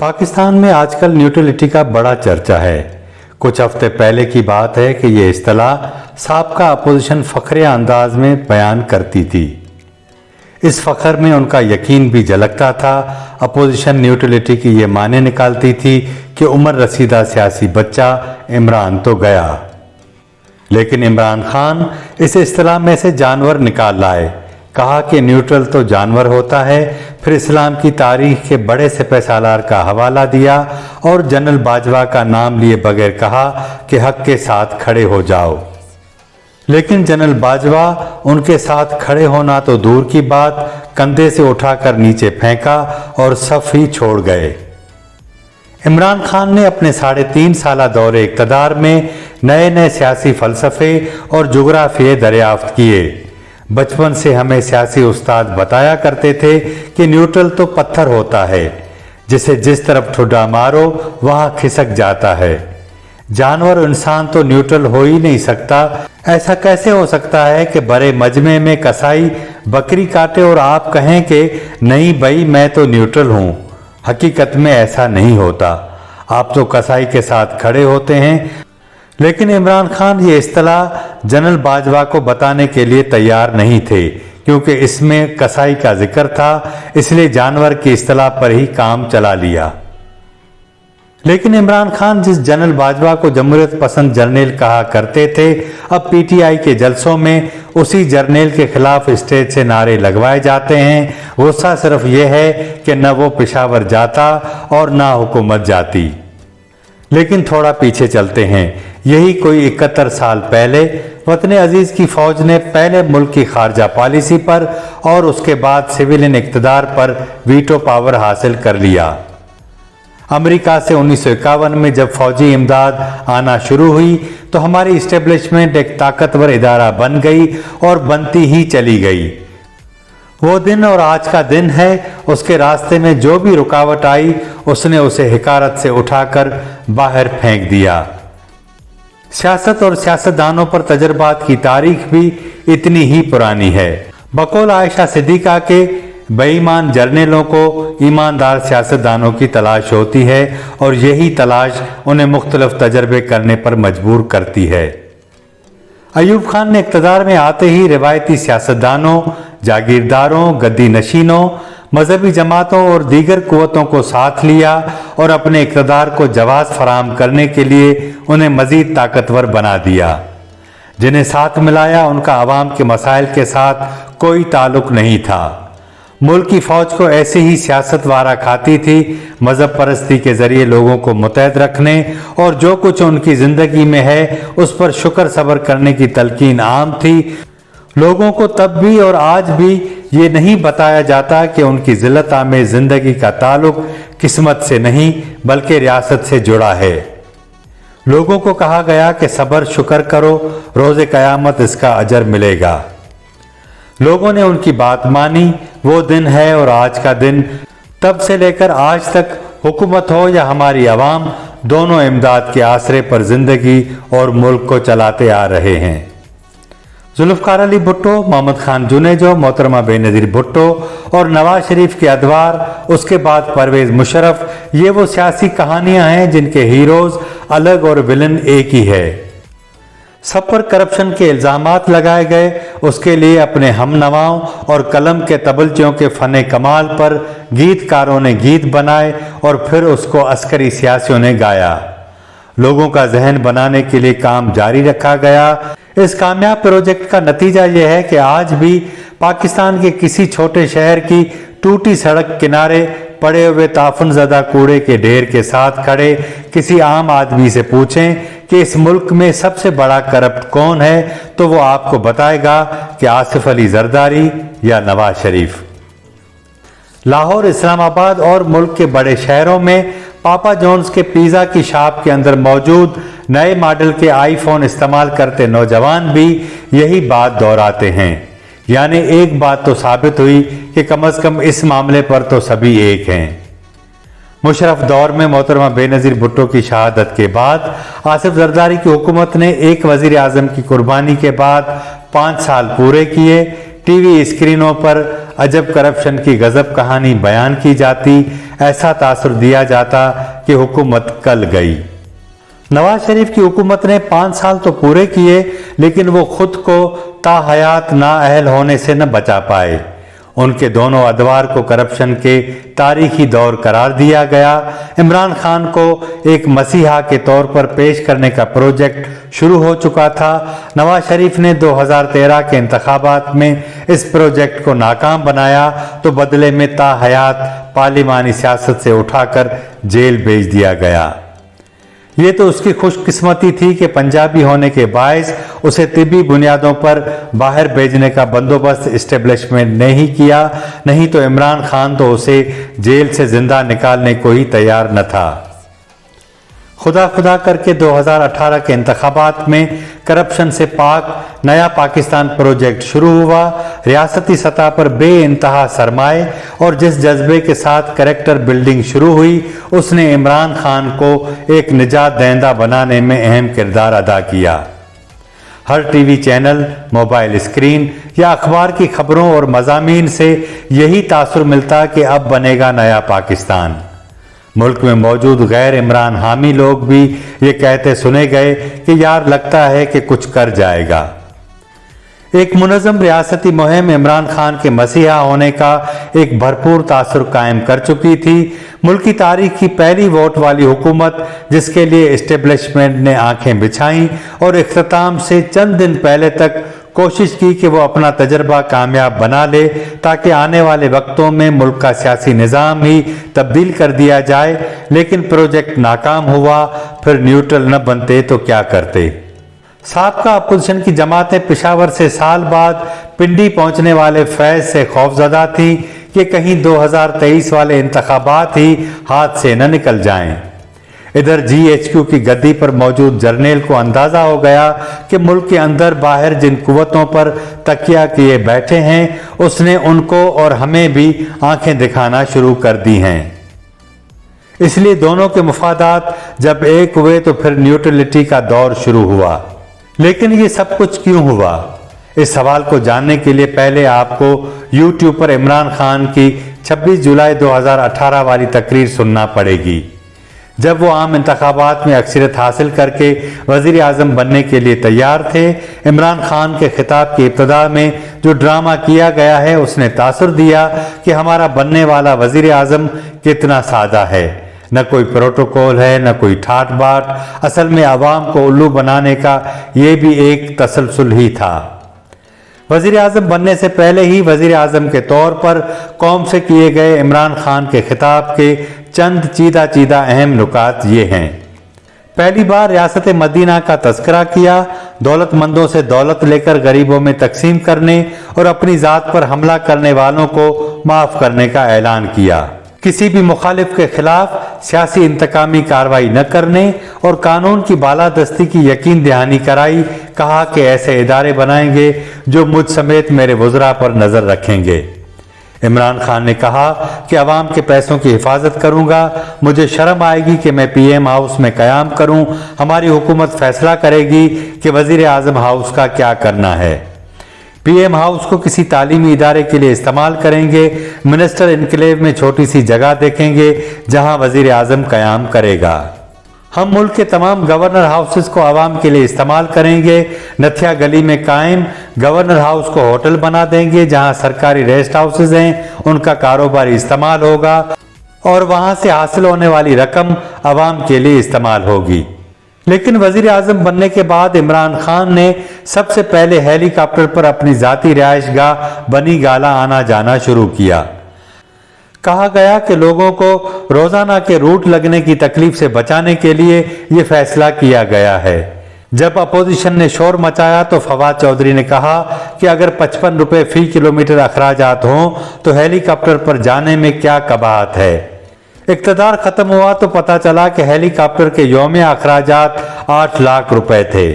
पाकिस्तान में आजकल न्यूट्रलिटी का बड़ा चर्चा है। कुछ हफ्ते पहले की बात है कि ये इस्तिलाह साबका अपोजिशन फखरिया अंदाज में बयान करती थी। इस फखर में उनका यकीन भी झलकता था। अपोजिशन न्यूट्रलिटी की ये माने निकालती थी कि उम्र रसीदा सियासी बच्चा इमरान तो गया, लेकिन इमरान खान इस इस्तिलाह में से जानवर निकाल लाए। कहा कि न्यूट्रल तो जानवर होता है। फिर इस्लाम की तारीख के बड़े सिपह सालार का हवाला दिया और जनरल बाजवा का नाम लिए बगैर कहा कि हक के साथ खड़े हो जाओ। लेकिन जनरल बाजवा उनके साथ खड़े होना तो दूर की बात, कंधे से उठाकर नीचे फेंका और सफ ही छोड़ गए। इमरान खान ने अपने 3.5 साला दौरे इक़्तिदार में नए नए सियासी फलसफे और जुग्राफिये दरियाफ्त किए। बचपन से हमें सियासी उस्ताद बताया करते थे कि न्यूट्रल तो पत्थर होता है, जिसे जिस तरफ ठुड्डा मारो वहां खिसक जाता है। जानवर इंसान तो न्यूट्रल हो ही नहीं सकता। ऐसा कैसे हो सकता है कि बड़े मजमे में कसाई बकरी काटे और आप कहें कि नहीं भाई मैं तो न्यूट्रल हूं। हकीकत में ऐसा नहीं होता। आप तो कसाई के साथ खड़े होते हैं। लेकिन इमरान खान ये इस्तिलाह जनरल बाजवा को बताने के लिए तैयार नहीं थे, क्योंकि इसमें कसाई का जिक्र था, इसलिए जानवर की इस्तिलाह पर ही काम चला लिया। लेकिन इमरान खान जिस जनरल बाजवा को जमहूरियत पसंद जर्नेल कहा करते थे, अब पीटीआई के जलसों में उसी जर्नेल के खिलाफ स्टेज से नारे लगवाए जाते हैं। गुस्सा सिर्फ यह है कि न वो पेशावर जाता और न हुकूमत जाती। लेकिन थोड़ा पीछे चलते हैं। यही कोई 71 साल पहले वतन अजीज की फौज ने पहले मुल्क की खारजा पॉलिसी पर और उसके बाद सिविलियन इक़्तिदार पर वीटो पावर हासिल कर लिया। अमेरिका से 1951 में जब फौजी इमदाद आना शुरू हुई तो हमारी इस्टेब्लिशमेंट एक ताकतवर इदारा बन गई और बनती ही चली गई। वो दिन और आज का दिन है। उसके रास्ते में जो भी रुकावट आई उसने उसे हिकारत से उठाकर बाहर फेंक दिया। सियासत और सियासतदानों पर तजर्बात की तारीख भी इतनी ही पुरानी है। बकौल आयशा सिद्दीका के बेईमान जर्नेलों को ईमानदार सियासतदानों की तलाश होती है और यही तलाश उन्हें मुख्तलिफ तजर्बे करने पर मजबूर करती है। अयूब खान ने इक़्तिदार में आते ही रिवायती सियासतदानों, जागीरदारों, गद्दी नशीनों, मजहबी जमातों और दीगर कुव्वतों को साथ लिया और अपने इक़्तिदार को जवाज़ फराहम करने के लिए उन्हें मज़ीद ताकतवर बना दिया। जिन्हें साथ मिलाया उनका अवाम के मसाइल के साथ कोई ताल्लुक नहीं था। मुल्क की फौज को ऐसे ही सियासत वारा खाती थी। मजहब परस्ती के जरिए लोगों को मुतहद रखने और जो कुछ उनकी जिंदगी में है उस पर शुक्र सब्र करने की तलकीन आम थी। लोगों को तब भी और आज भी ये नहीं बताया जाता कि उनकी जिल्लत आमेज़ जिंदगी का ताल्लुक किस्मत से नहीं बल्कि रियासत से जुड़ा है। लोगों को कहा गया कि सब्र शुक्र करो, रोज़े क़यामत इसका अजर मिलेगा। लोगों ने उनकी बात मानी। वो दिन है और आज का दिन। तब से लेकर आज तक हुकूमत हो या हमारी आवाम, दोनों इमदाद के आसरे पर जिंदगी और मुल्क को चलाते आ रहे हैं। जुल्फ़िकार अली भुट्टो, मोहम्मद खान जुनेजो, मोहतरमा बेनज़ीर भुट्टो और नवाज शरीफ के अदवार, उसके बाद परवेज मुशर्रफ, ये वो सियासी कहानियां हैं जिनके हीरोज अलग और विलन एक ही है। सब पर करप्शन के इल्जामात लगाए गए। उसके लिए अपने हमनवाओं और कलम के तबलचियों के फने कमाल पर गीतकारों ने गीत बनाए और फिर उसको अस्करी सियासियों ने गाया। लोगों का जहन बनाने के लिए काम जारी रखा गया। इस कामयाब प्रोजेक्ट का नतीजा यह है कि आज भी पाकिस्तान के किसी छोटे शहर की टूटी सड़क किनारे पड़े हुए ताफुनज़दा कूड़े के ढेर के साथ खड़े किसी आम आदमी से पूछें कि इस मुल्क में सबसे बड़ा करप्ट कौन है, तो वो आपको बताएगा कि आसिफ अली जरदारी या नवाज शरीफ। लाहौर, इस्लामाबाद और मुल्क के बड़े शहरों में पापा जॉन्स के पिज़्ज़ा की शॉप के अंदर मौजूद नए मॉडल के आईफोन इस्तेमाल करते नौजवान भी यही बात दोहराते हैं। यानी एक बात तो साबित हुई कि कम से कम इस मामले पर तो सभी एक हैं। मुशर्रफ दौर में मोहतरमा बेनज़ीर भुट्टो की शहादत के बाद आसिफ जरदारी की हुकूमत ने एक वज़ीर आज़म की कुर्बानी के बाद 5 साल पूरे किए। ٹی وی اسکرینوں پر عجب کرپشن کی غضب کہانی بیان کی جاتی، ایسا تاثر دیا جاتا کہ حکومت کل گئی۔ نواز شریف کی حکومت نے 5 سال تو پورے کیے، لیکن وہ خود کو تا حیات نااہل ہونے سے نہ بچا پائے۔ ان کے دونوں ادوار کو کرپشن کے تاریخی دور قرار دیا گیا۔ عمران خان کو ایک مسیحا کے طور پر پیش کرنے کا پروجیکٹ شروع ہو چکا تھا۔ نواز شریف نے 2013 کے انتخابات میں اس پروجیکٹ کو ناکام بنایا تو بدلے میں تا حیات پارلیمانی سیاست سے اٹھا کر جیل بھیج دیا گیا۔ یہ تو اس کی خوش قسمتی تھی کہ پنجابی ہونے کے باعث اسے طبی بنیادوں پر باہر بھیجنے کا بندوبست اسٹیبلشمنٹ نے ہی کیا، نہیں تو عمران خان تو اسے جیل سے زندہ نکالنے کو ہی تیار نہ تھا۔ خدا کر کے 2018 کے انتخابات میں کرپشن سے پاک نیا پاکستان پروجیکٹ شروع ہوا۔ ریاستی سطح پر بے انتہا سرمائے اور جس جذبے کے ساتھ کریکٹر بلڈنگ شروع ہوئی، اس نے عمران خان کو ایک نجات دہندہ بنانے میں اہم کردار ادا کیا۔ ہر TV channel, mobile screen یا اخبار کی خبروں اور مضامین سے یہی تاثر ملتا کہ اب بنے گا نیا پاکستان۔ ملک میں موجود غیر عمران حامی لوگ بھی یہ کہتے سنے گئے کہ یار لگتا ہے کہ کچھ کر جائے گا۔ ایک منظم ریاستی مہم عمران خان کے مسیحا ہونے کا ایک بھرپور تاثر قائم کر چکی تھی۔ ملکی تاریخ کی پہلی ووٹ والی حکومت جس کے لیے اسٹیبلشمنٹ نے آنکھیں بچھائیں اور اختتام سے چند دن پہلے تک کوشش کی کہ وہ اپنا تجربہ کامیاب بنا لے تاکہ آنے والے وقتوں میں ملک کا سیاسی نظام ہی تبدیل کر دیا جائے، لیکن پروجیکٹ ناکام ہوا۔ پھر نیوٹرل نہ بنتے تو کیا کرتے؟ سابقہ اپوزیشن کی جماعتیں پشاور سے سال بعد پنڈی پہنچنے والے فیض سے خوفزدہ تھیں کہ کہیں 2023 والے انتخابات ہی ہاتھ سے نہ نکل جائیں۔ ادھر جی ایچ کیو کی گدی پر موجود جرنیل کو اندازہ ہو گیا کہ ملک کے اندر باہر جن قوتوں پر تکیہ کیے بیٹھے ہیں اس نے ان کو اور ہمیں بھی آنکھیں دکھانا شروع کر دی ہیں۔ اس لیے دونوں کے مفادات جب ایک ہوئے تو پھر نیوٹرلٹی کا دور شروع ہوا۔ لیکن یہ سب کچھ کیوں ہوا؟ اس سوال کو جاننے کے لیے پہلے آپ کو یوٹیوب پر عمران خان کی 26 جولائی 2018 والی تقریر سننا پڑے گی، جب وہ عام انتخابات میں اکثریت حاصل کر کے وزیر اعظم بننے کے لیے تیار تھے۔ عمران خان کے خطاب کی ابتدا میں جو ڈرامہ کیا گیا ہے اس نے تاثر دیا کہ ہمارا بننے والا وزیر اعظم کتنا سادہ ہے، نہ کوئی پروٹوکول ہے نہ کوئی ٹھاٹ باٹ، اصل میں عوام کو الو بنانے کا یہ بھی ایک تسلسل ہی تھا۔ وزیر اعظم بننے سے پہلے ہی وزیر اعظم کے طور پر قوم سے کیے گئے عمران خان کے خطاب کے چند چیدہ اہم نکات یہ ہیں۔ پہلی بار ریاست مدینہ کا تذکرہ کیا، دولت مندوں سے دولت لے کر غریبوں میں تقسیم کرنے اور اپنی ذات پر حملہ کرنے والوں کو معاف کرنے کا اعلان کیا، کسی بھی مخالف کے خلاف سیاسی انتقامی کارروائی نہ کرنے اور قانون کی بالادستی کی یقین دہانی کرائی۔ کہا کہ ایسے ادارے بنائیں گے جو مجھ سمیت میرے وزراء پر نظر رکھیں گے۔ عمران خان نے کہا کہ عوام کے پیسوں کی حفاظت کروں گا، مجھے شرم آئے گی کہ میں پی ایم ہاؤس میں قیام کروں، ہماری حکومت فیصلہ کرے گی کہ وزیر اعظم ہاؤس کا کیا کرنا ہے۔ پی ایم ہاؤس کو کسی تعلیمی ادارے کے لیے استعمال کریں گے، منسٹر انکلیو میں چھوٹی سی جگہ دیکھیں گے جہاں وزیر اعظم قیام کرے گا۔ ہم ملک کے تمام گورنر ہاؤسز کو عوام کے لیے استعمال کریں گے، نتھیا گلی میں قائم گورنر ہاؤس کو ہوٹل بنا دیں گے جہاں سرکاری ریسٹ ہاؤسز ہیں، ان کا کاروباری استعمال ہوگا اور وہاں سے حاصل ہونے والی رقم عوام کے لیے استعمال ہوگی۔ لیکن وزیر اعظم بننے کے بعد عمران خان نے سب سے پہلے ہیلی کاپٹر پر اپنی ذاتی رہائش گاہ بنی گالا آنا جانا شروع کیا۔ کہا گیا کہ لوگوں کو روزانہ کے روٹ لگنے کی تکلیف سے بچانے کے لیے یہ فیصلہ کیا گیا ہے۔ جب اپوزیشن نے شور مچایا تو فواد چودھری نے کہا کہ اگر 55 روپے فی کلومیٹر اخراجات ہوں تو ہیلی کاپٹر پر جانے میں کیا قباحت ہے۔ اقتدار ختم ہوا تو پتا چلا کہ ہیلی کاپٹر کے یومیہ اخراجات 8 لاکھ روپے تھے۔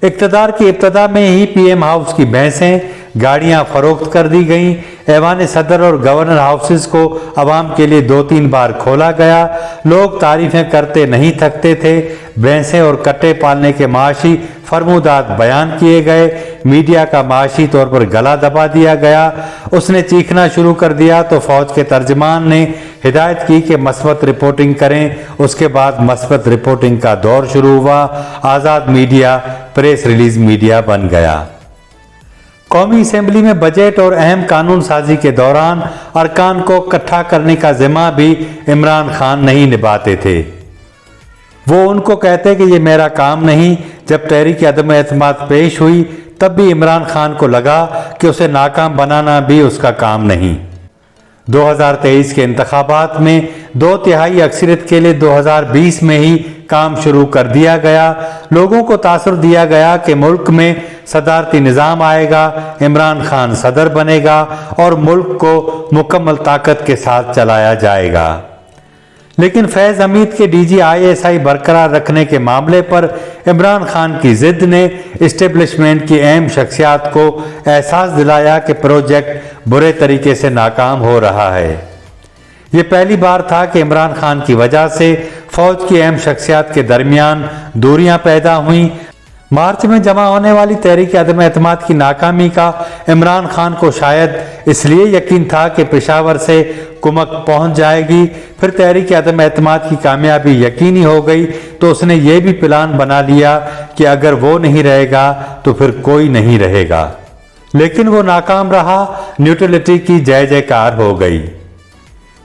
اقتدار کی ابتدا میں ہی پی ایم ہاؤس کی بھینسیں گاڑیاں فروخت کر دی گئیں، ایوان صدر اور گورنر ہاؤسز کو عوام کے لیے 2-3 بار کھولا گیا، لوگ تعریفیں کرتے نہیں تھکتے تھے، بھینسیں اور کٹے پالنے کے معاشی فرمودات بیان کیے گئے، मीडिया का माशी तौर पर गला दबा दिया गया। उसने चीखना शुरू कर दिया तो फौज के तर्जमान ने हिदायत की कि मस्बत रिपोर्टिंग करें। उसके बाद मस्बत रिपोर्टिंग का दौर शुरू हुआ। आज़ाद मीडिया प्रेस रिलीज मीडिया बन गया। कौमी असेंबली में बजट और अहम कानून साजी के दौरान अरकान को इकट्ठा करने का जिम्मा भी इमरान खान नहीं निभाते थे। वो उनको कहते कि ये मेरा काम नहीं। जब तहरीक अदम एतमाद पेश हुई तब भी इमरान खान को लगा कि उसे नाकाम बनाना भी उसका काम नहीं। 2023 के इंतखाबात में 2/3 अक्सरियत के लिए 2020 में ही काम शुरू कर दिया गया। लोगों को तासुर दिया गया कि मुल्क में सदारती निज़ाम आएगा, इमरान खान सदर बनेगा और मुल्क को मुकम्मल ताकत के साथ चलाया जाएगा। लेकिन फैज़ हमीद के DGISI बरकरार रखने के मामले पर इमरान खान की जिद ने इस्टेब्लिशमेंट की अहम शख्सियात को एहसास दिलाया कि प्रोजेक्ट बुरे तरीके से नाकाम हो रहा है। ये पहली बार था कि इमरान खान की वजह से फौज की अहम शख्सियात के दरमियान दूरियां पैदा हुई। मार्च में जमा होने वाली तहरीक अदम एतमाद की नाकामी का इमरान खान को शायद इसलिए यकीन था कि पेशावर से कुमक पहुंच जाएगी। फिर तहरीक अदम एतमाद की कामयाबी यकीनी हो गई तो उसने ये भी प्लान बना लिया कि अगर वो नहीं रहेगा तो फिर कोई नहीं रहेगा। लेकिन वो नाकाम रहा। न्यूट्रलिटी की जय जयकार हो गई।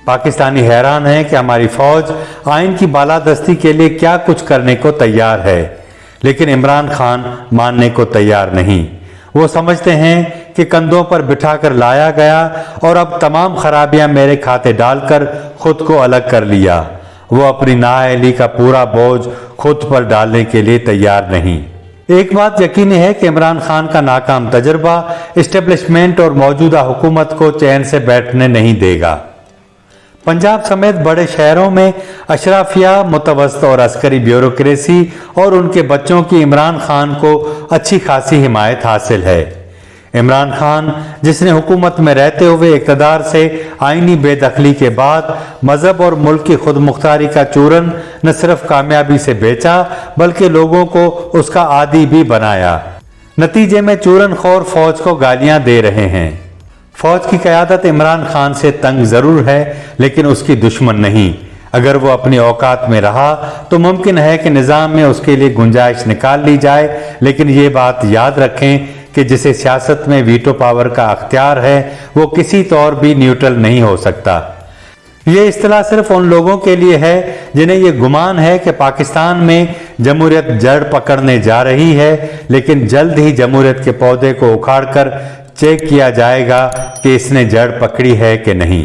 पाकिस्तानी हैरान है कि हमारी फौज आइन की बालादस्ती के लिए क्या कुछ करने को तैयार है, लेकिन इमरान खान मानने को तैयार नहीं। वो समझते हैं कि कंधों पर बिठाकर लाया गया और अब तमाम खराबियां मेरे खाते डालकर खुद को अलग कर लिया। वो अपनी नाअहली का पूरा बोझ खुद पर डालने के लिए तैयार नहीं। एक बात यकीनी है कि इमरान खान का नाकाम तजर्बा इस्टेब्लिशमेंट और मौजूदा हुकूमत को चैन से बैठने नहीं देगा। पंजाब समेत बड़े शहरों में अशराफिया, मुतवस्सित और अस्करी ब्यूरोक्रेसी और उनके बच्चों की इमरान खान को अच्छी खासी हिमायत हासिल है। इमरान खान जिसने हुकूमत में रहते हुए इक़्तिदार से आईनी बेदखली के बाद मजहब और मुल्क की खुद मुख्तारी का चूरन न सिर्फ कामयाबी से बेचा बल्कि लोगों को उसका आदी भी बनाया। नतीजे में चूरन खोर फौज को गालियां दे रहे हैं। फौज की क़यादत इमरान खान से तंग जरूर है लेकिन उसकी दुश्मन नहीं। अगर वो अपनी औकात में रहा तो मुमकिन है कि निज़ाम में उसके लिए गुंजाइश निकाल ली जाए। लेकिन ये बात याद रखें कि जिसे सियासत में वीटो पावर का अख्तियार है वो किसी तौर भी न्यूट्रल नहीं हो सकता। ये इस्तिलाह सिर्फ उन लोगों के लिए है जिन्हें ये गुमान है कि पाकिस्तान में जमहूरियत जड़ पकड़ने जा रही है, लेकिन जल्द ही जमहूरियत के पौधे को उखाड़कर चेक किया जाएगा कि इसने जड़ पकड़ी है कि नहीं।